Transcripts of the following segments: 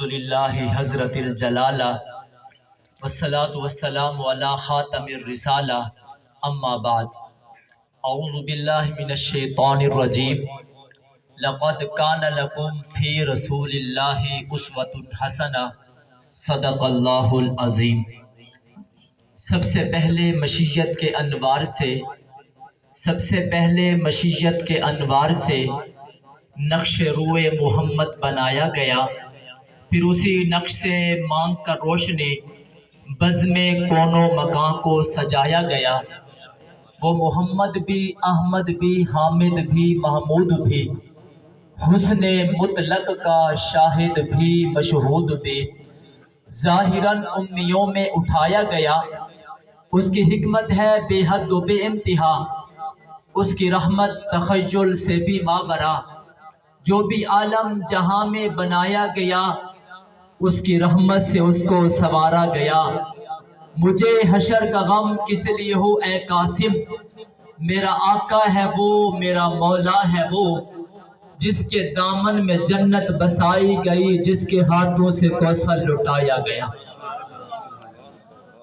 للہ حضرت الجلالہ والصلاة والسلام علی خاتم الرسالہ اما بعد اعوذ باللہ من الشیطان الرجیم لقد کان لکم فی رسول اللہ اسوۃ حسنہ صدق اللہ العظیم۔ سب سے پہلے مشیت کے انوار سے نقش روئے محمد بنایا گیا، پھر اسی نقش سے مانگ کر روشنی بزم کون و مکان کو سجایا گیا۔ وہ محمد بھی، احمد بھی، حامد بھی، محمود بھی، حسن مطلق کا شاہد بھی، مشہود بھی، ظاہراً امیوں میں اٹھایا گیا۔ اس کی حکمت ہے بے حد و بے انتہا، اس کی رحمت تخیل سے بھی ماورا۔ جو بھی عالم جہاں میں بنایا گیا، اس کی رحمت سے اس کو سنوارا گیا۔ مجھے حشر کا غم کس لیے ہو اے قاسم، میرا آقا ہے وہ، میرا مولا ہے وہ، جس کے دامن میں جنت بسائی گئی، جس کے ہاتھوں سے کوثر لٹایا گیا۔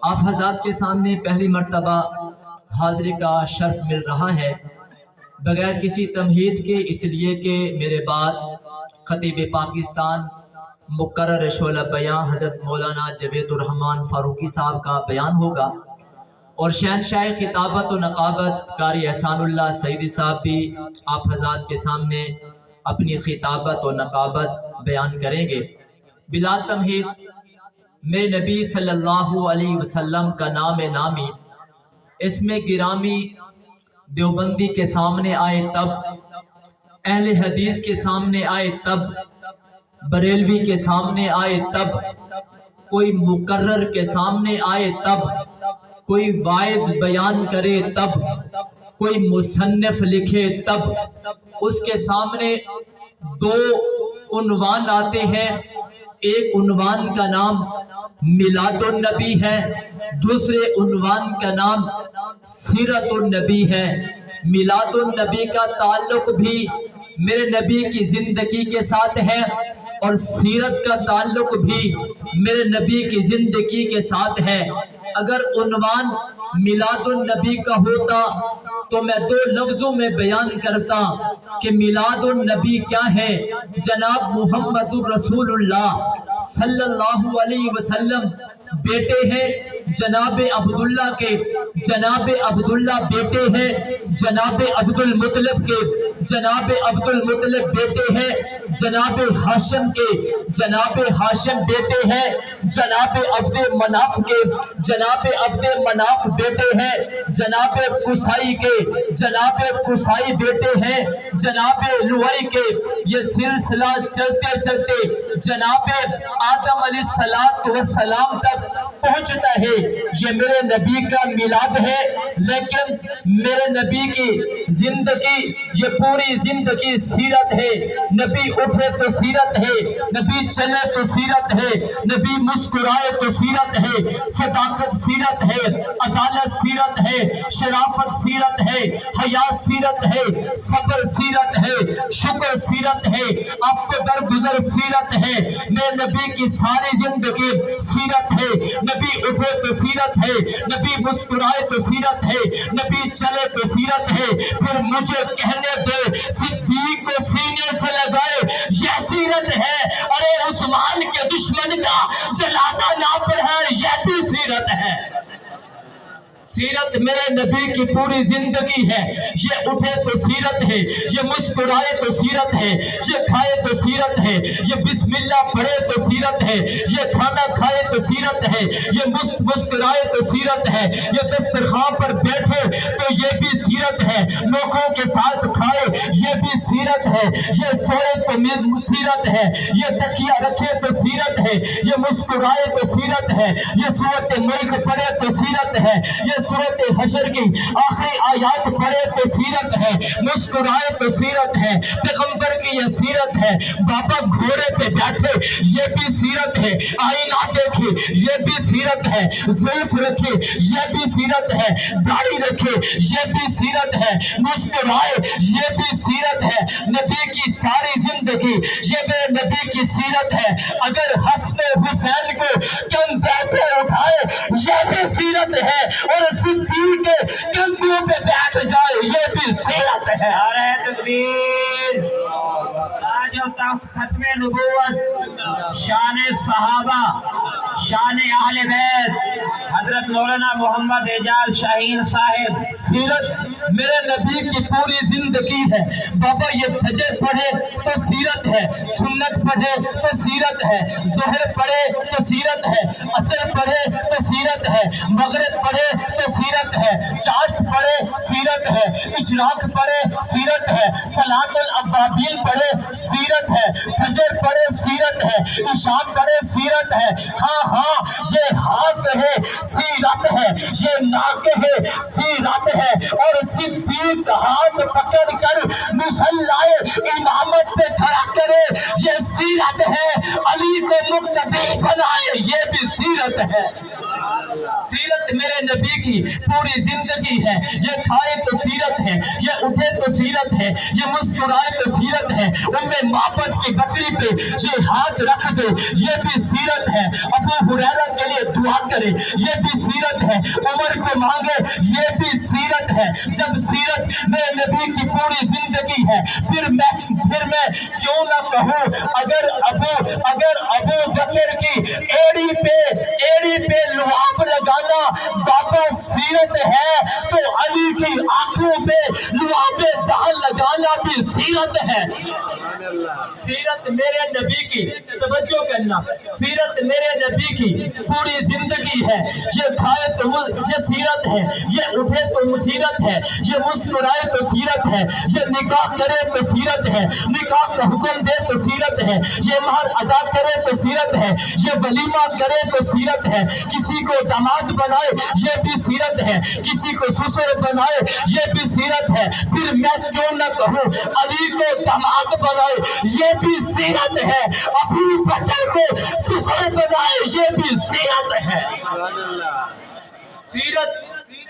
آپ حضرات کے سامنے پہلی مرتبہ حاضری کا شرف مل رہا ہے بغیر کسی تمہید کے، اس لیے کہ میرے بعد خطیب پاکستان مقرر شعلہ بیان حضرت مولانا جاوید الرحمن فاروقی صاحب کا بیان ہوگا، اور شہنشاہ خطابت و نقابت قاری احسان اللہ سعیدی صاحب بھی آپ حضرات کے سامنے اپنی خطابت و نقابت بیان کریں گے۔ بلا تمہید میں نبی صلی اللہ علیہ وسلم کا نام نامی، اسم گرامی دیوبندی کے سامنے آئے تب، اہل حدیث کے سامنے آئے تب، بریلوی کے سامنے آئے تب، کوئی مقرر کے سامنے آئے تب، کوئی واعظ بیان کرے تب، کوئی مصنف لکھے تب، اس کے سامنے دو عنوان آتے ہیں۔ ایک عنوان کا نام میلاد النبی ہے، دوسرے عنوان کا نام سیرت النبی ہے۔ میلاد النبی کا تعلق بھی میرے نبی کی زندگی کے ساتھ ہے، اور سیرت کا تعلق بھی میرے نبی کی زندگی کے ساتھ ہے۔ اگر عنوان میلاد النبی کا ہوتا تو میں دو لفظوں میں بیان کرتا کہ میلاد النبی کیا ہے۔ جناب محمد الرسول اللہ صلی اللہ علیہ وسلم بیٹے ہیں جناب عبداللہ کے، جناب عبداللہ بیٹے ہیں جناب عبد المطلب کے، جناب عبد المطلب بیٹے ہیں جناب ہاشم کے، جناب ہاشم بیٹے ہیں جناب عبد مناف کے، جناب عبد مناف بیٹے ہیں جناب قصائی کے، جناب قصائی بیٹے ہیں جناب لوئی کے۔ یہ سلسلہ چلتے چلتے جناب آدم علیہ السلام تک پہنچتا ہے۔ یہ میرے نبی کا میلاد ہے، لیکن میرے نبی کی زندگی، یہ پوری زندگی سیرت ہے۔ نبی اٹھے تو سیرت ہے، نبی چلے تو سیرت ہے، نبی مسکرائے تو سیرت ہے، صداقت سیرت ہے، عدالت سیرت ہے، شرافت سیرت ہے، حیا سیرت ہے، صبر سیرت ہے، شکر سیرت ہے، عفو درگزر سیرت ہے۔ میرے نبی کی ساری زندگی سیرت ہے۔ نبی اٹھے تو سیرت ہے، نبی مسکرائے تو سیرت ہے، نبی چلے تو سیرت ہے۔ پھر مجھے کہنے دے صدیق کو سینے سے لگائے یہ سیرت ہے، ارے عثمان کے دشمن کا جنازہ نہ پڑھائے یہ بھی سیرت ہے۔ سیرت میرے نبی کی پوری زندگی ہے۔ یہ اٹھے تو سیرت ہے، یہ مسکرائے تو سیرت ہے، یہ کھائے تو سیرت ہے، یہ بسم اللہ پڑھے تو سیرت ہے، یہ کھانا کھائے تو سیرت ہے، یہ مسکرائے تو سیرت ہے، یہ دسترخوان پر بیٹھے تو یہ بھی سیرت ہے، لوگوں کے ساتھ کھائے یہ بھی سیرت ہے، یہ سوئے تو سیرت ہے، یہ تکیہ رکھے تو سیرت ہے، یہ مسکرائے تو سیرت ہے، یہ سورۃ ملک پڑھے تو سیرت ہے، یہ سورۃ حشر کی آخری آیات پڑھے تو سیرت ہے، مسکرائے تو سیرت ہے، پیغمبر کی یہ سیرت ہے۔ بابا گھوڑے پہ بیٹھے یہ بھی سیرت ہے، آئینہ دیکھے رکھے یہ بھی سیرت ہے، زلف رکھے یہ بھی سیرت ہے، داڑھی رکھے یہ بھی سیرت ہے، مسکرائے یہ بھی سیرت ہے۔ نبی کی ساری زندگی یہ میرے نبی کی سیرت ہے۔ اگر حسن حسین کو کندھے پہ اٹھائے یہ بھی سیرت ہے، اور صدیق کے کندھوں پہ بیٹھ جائے یہ بھی سیرت ہے۔ نعرہ تکبیر، تاج و تخت ختم نبوت، شان صحابہ، شان اہل بیت، حضرت مولانا محمد اعجاز شاہین صاحب۔ سیرت میرے نبی کی پوری زندگی ہے۔ بابا یہ فجر پڑھے تو سیرت ہے، سنت پڑھے تو سیرت ہے، ظہر پڑھے تو سیرت ہے، عصر پڑھے تو سیرت ہے، مغرب پڑھے تو سیرت ہے، چاشت پڑھے سیرت ہے، اشراق پڑھے سیرت ہے، صلاۃ الاوابین پڑھے سیرت ہے، فجر پڑھے سیرت ہے، عشاء پڑھے سیرت ہے۔ ہاں ہاں یہ ہاتھ ہے سیرت ہے، یہ ناک ہے سیرت ہے، اور صدیق ہاتھ پکڑ کر مصلی امامت پہ کھڑا کرے یہ سیرت ہے، علی کو مقتدی بنائے یہ بھی سیرت ہے۔ سیرت میرے نبی کی پوری زندگی ہے۔ یہ کھائے تو سیرت ہے، یہ اٹھے تو سیرت ہے، یہ مسکرائے تو سیرت ہے، معبد کی بکری پہ یہ ہاتھ رکھ دے یہ بھی سیرت ہے، ابو ہریرہ کے لیے دعا کرے یہ بھی سیرت ہے، عمر کو مانگے یہ بھی سیرت ہے۔ جب سیرت میرے نبی کی پوری زندگی ہے پھر میں کیوں نہ کہوں اگر ابو بکر کی ایڑی پہ لعاب لگانا بابا سیرت ہے تو علی کی آنکھوں پہ لعاب دان لگانا بھی سیرت ہے۔ سیرت میرے نبی کی، توجہ کرنا، سیرت میرے نبی کی پوری زندگی ہے۔ یہ کھائے تو یہ سیرت ہے، یہ اٹھے تو سیرت ہے، یہ مسکرائے تو سیرت ہے، یہ نکاح کرے تو سیرت ہے، نکاح کا حکم دے تو سیرت ہے، یہ مہر ادا کرے تو سیرت ہے، یہ ولیمہ کرے تو سیرت ہے، کسی کو داماد بنائے یہ بھی سیرت ہے، کسی کو سسر بنائے یہ بھی سیرت ہے۔ پھر میں کیوں نہ کہوں علی کو داماد بنائے یہ بھی سیرت ہے، ابو بکر کو سسر بنائے یہ بھی سیرت ہے۔ سیرت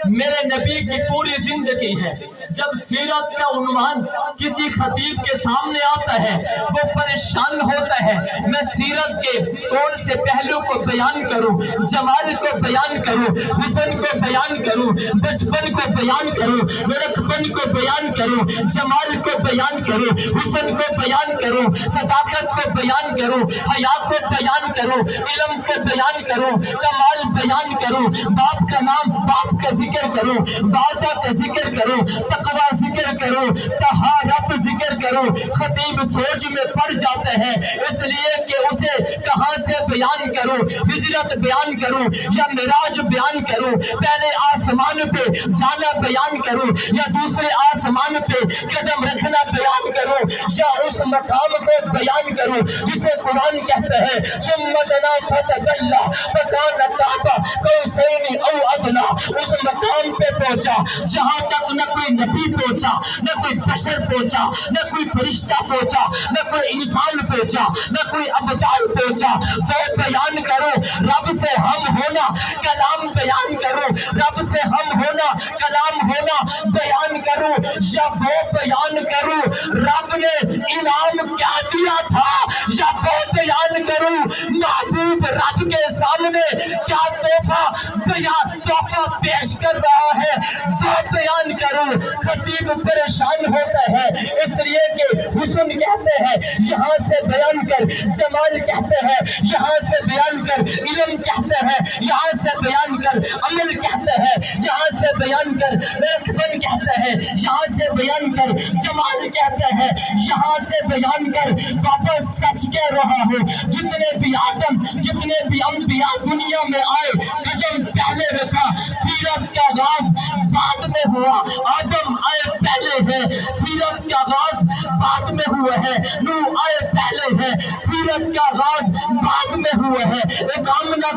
میرے نبی کی پوری زندگی ہے۔ جب سیرت کا عنوان کسی خطیب کے سامنے آتا ہے وہ پریشان ہوتا ہے، میں سیرت کے کون سے پہلو کو بیان کروں، جمال کو بیان کروں، حسن کو بیان کروں، بچپن کو بیان کروں، لڑکپن کو بیان کروں، جمال کو بیان کروں، حسن کو بیان کروں، صداقت کو بیان کروں، حیا کو بیان کروں، علم کو بیان کروں، کمال بیان کروں، باپ کا نام باپ کا ذکر کروں، والدہ کا ذکر کروں، تقوی ذکر کروں، طہارت ذکر کروں۔ خطیب سوچ میں پڑ جاتے ہیں اس لیے کہ اسے کہاں سے بیان کروں، ہجرت بیان کروں یا معراج بیان کروں، پہلے آسمان پہ جانا بیان کروں یا دوسرے آسمان پہ قدم رکھنا بیان کروں، یا اس مقام کو بیان کروں جسے قرآن کہتا ہے ثم دنا فتدلی فکان قاب قوسین او ادنی۔ اس مقام پہ پہنچا جہاں تک نہ کوئی نبی پہنچا، نہ کوئی بشر پہنچا، نہ کوئی فرشتہ پہنچا، نہ کوئی انسان پہنچا، نہ کوئی ابدال پہنچا۔ وہ بیان کرو رب سے ہم ہونا، کلام بیان کرو رب سے ہم ہونا، کلام ہونا بیان کرو، یا وہ بیان کرو رب نے انعام کیا دیا تھا، یا وہ بیان کرو محبوب رب کے سامنے کیا تحفہ پیش کر رہا ہے وہ بیان کرو۔ خطیب پریشان ہوتا ہے اس لیے کہ حسن کہتے ہیں یہاں سے بیان کر، جمال کہتے ہیں یہاں سے بیان کر، علم کہتے ہیں یہاں سے بیان کر، عمل کہتے ہیں یہاں سے بیان کر، لڑکپن کہتے ہیں یہاں سے بیان کر، جمال کہتے ہیں یہاں سے بیان کر۔ بابا سچ کہہ رہا ہوں، جتنے بھی آدم، جتنے بھی انبیاء دنیا میں آئے قدم پہلے رکھا، سیرت کا آغاز بعد میں ہوا۔ آدم آئے پہلے ہے، سیرت کا آغاز بعد میں ہوا ہے۔ نوح آئے پہلے ہے، سیرت کا آغاز بعد میں ہوا ہے۔ ایک آمنہ